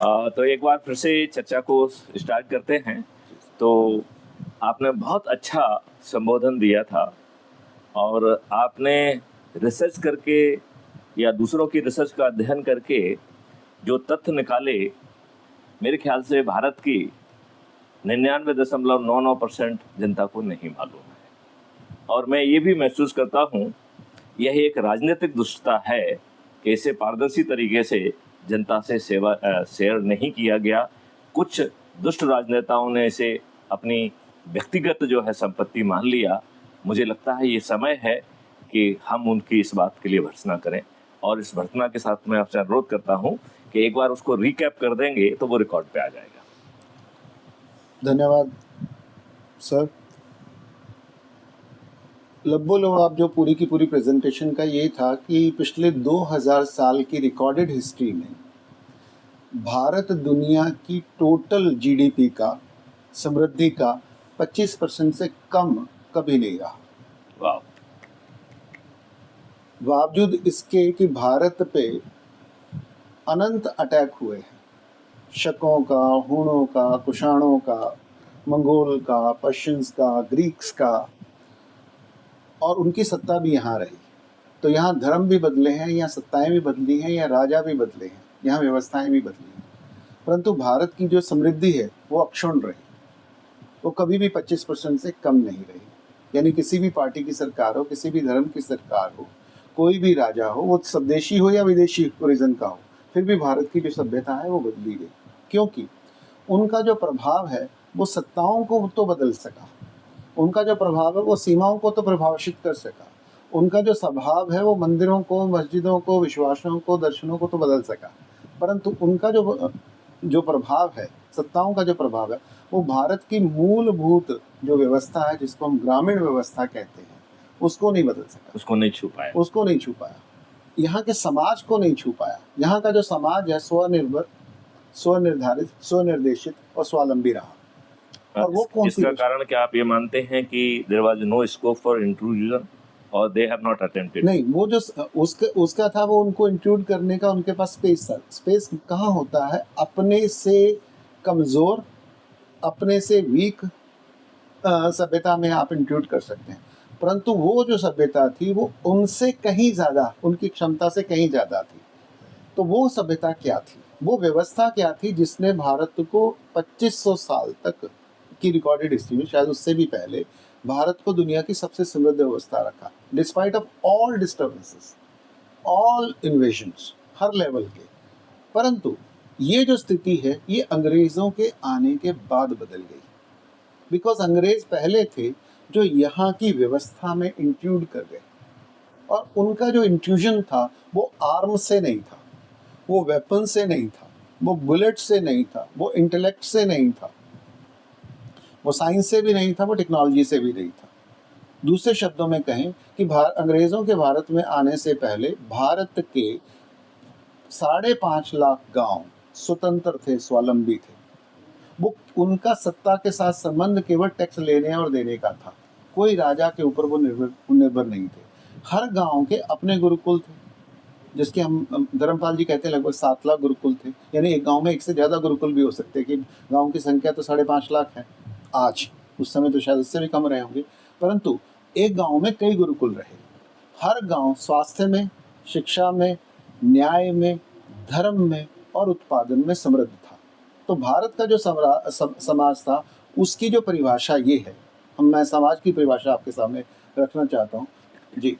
तो एक बार फिर से चर्चा को स्टार्ट करते हैं। तो आपने बहुत अच्छा संबोधन दिया था और आपने रिसर्च करके या दूसरों की रिसर्च का अध्ययन करके जो तथ्य निकाले, मेरे ख्याल से भारत की 99.99% जनता को नहीं मालूम है। और मैं ये भी महसूस करता हूँ, यह एक राजनीतिक दुष्टता है कि इसे पारदर्शी तरीके से जनता से शेयर नहीं किया गया। कुछ दुष्ट राजनेताओं ने इसे अपनी व्यक्तिगत जो है संपत्ति मान लिया। मुझे लगता है ये समय है कि हम उनकी इस बात के लिए भर्त्सना करें, और इस भर्त्सना के साथ मैं आपसे अनुरोध करता हूं कि एक बार उसको रिकैप कर देंगे तो वो रिकॉर्ड पे आ जाएगा। धन्यवाद सर। लब्बो लोग जो पूरी की पूरी प्रेजेंटेशन का ये था कि पिछले 2000 साल की रिकॉर्डेड हिस्ट्री में भारत दुनिया की टोटल जीडीपी का, समृद्धि का 25% से कम कभी नहीं रहा। वाह। बावजूद इसके कि भारत पे अनंत अटैक हुए हैं, शकों का, हूणों का, कुषाणों का, मंगोल का, पर्शियंस का, ग्रीक्स का, और उनकी सत्ता भी यहाँ रही। तो यहाँ धर्म भी बदले हैं, यहाँ सत्ताएं भी बदली हैं, यहाँ राजा भी बदले हैं, यहाँ व्यवस्थाएं भी बदली हैं, परंतु भारत की जो समृद्धि है वो अक्षुण्ण रही। वो कभी भी 25% से कम नहीं रही। यानी किसी भी पार्टी की सरकार हो, किसी भी धर्म की सरकार हो, कोई भी राजा हो, वो स्वदेशी हो या विदेशी ओरिजिन का हो, फिर भी भारत की जो सभ्यता है वो बदली गई, क्योंकि उनका जो प्रभाव है वो सत्ताओं को तो बदल सका, उनका जो प्रभाव है वो सीमाओं को तो प्रभावित कर सका, उनका जो स्वभाव है वो मंदिरों को, मस्जिदों को, विश्वासों को, दर्शनों को तो बदल सका, परंतु उनका जो प्रभाव है, सत्ताओं का जो प्रभाव है, वो भारत की मूलभूत जो व्यवस्था है, जिसको हम ग्रामीण व्यवस्था कहते हैं, उसको नहीं बदल सका, उसको नहीं छू पाया, उसको नहीं छू पाया, यहाँ के समाज को नहीं छू पाया। यहाँ का जो समाज है स्वनिर्भर, स्वनिर्धारित, स्वनिर्देशित और स्वावलंबी रहा। और वो कौन सी इसका कारण क्या आप ये मानते हैं कि there was no scope for intrusion और दे हैव नॉट अटेम्प्टेड? नहीं, वो जो उसका था, वो उनको इंक्लूड करने का उनके पास स्पेस था। स्पेस कहाँ होता है? अपने से कमज़ोर, अपने से वीक सभ्यता में आप इंक्लूड कर सकते हैं, परंतु वो जो सभ्यता थी वो उनसे कहीं ज़्यादा, उनकी क्षमता से कहीं ज़्यादा थी। तो वो सभ्यता क्या थी, वो व्यवस्था क्या थी जिसने भारत को 2500 साल तक की रिकॉर्डेड हिस्ट्री में, शायद उससे भी पहले, भारत को दुनिया की सबसे समृद्ध व्यवस्था रखा, despite of all disturbances, all invasions, her level के। परंतु ये जो स्थिति है ये अंग्रेज़ों के आने के बाद बदल गई, बिकॉज अंग्रेज पहले थे जो यहाँ की व्यवस्था में इंक्लूड कर गए, और उनका जो इंक्लूजन था वो आर्म से नहीं था, वो वेपन से नहीं था, वो बुलेट से नहीं था, वो इंटेलेक्ट से नहीं था, वो साइंस से भी नहीं था, वो टेक्नोलॉजी से भी नहीं था। दूसरे शब्दों में कहें कि अंग्रेज़ों के भारत में आने से पहले भारत के 5.5 लाख गांव स्वतंत्र थे, स्वावलंबी थे। वो, उनका सत्ता के साथ संबंध केवल टैक्स लेने और देने का था, कोई राजा के ऊपर वो निर्भर नहीं थे। हर गांव के अपने गुरुकुल थे, जिसके हम धर्मपाल जी कहते हैं लगभग 7 लाख गुरुकुल थे। यानी एक गांव में एक से ज़्यादा गुरुकुल भी हो सकते हैं, कि गांव की संख्या तो 5.5 लाख है आज, उस समय तो शायद उससे भी कम रहे होंगे, परंतु एक गांव में कई गुरुकुल रहे। हर गांव स्वास्थ्य में, शिक्षा में, न्याय में, धर्म में और उत्पादन में समृद्ध था। तो भारत का जो समाज था, उसकी जो परिभाषा ये है, मैं समाज की परिभाषा आपके सामने रखना चाहता हूँ जी।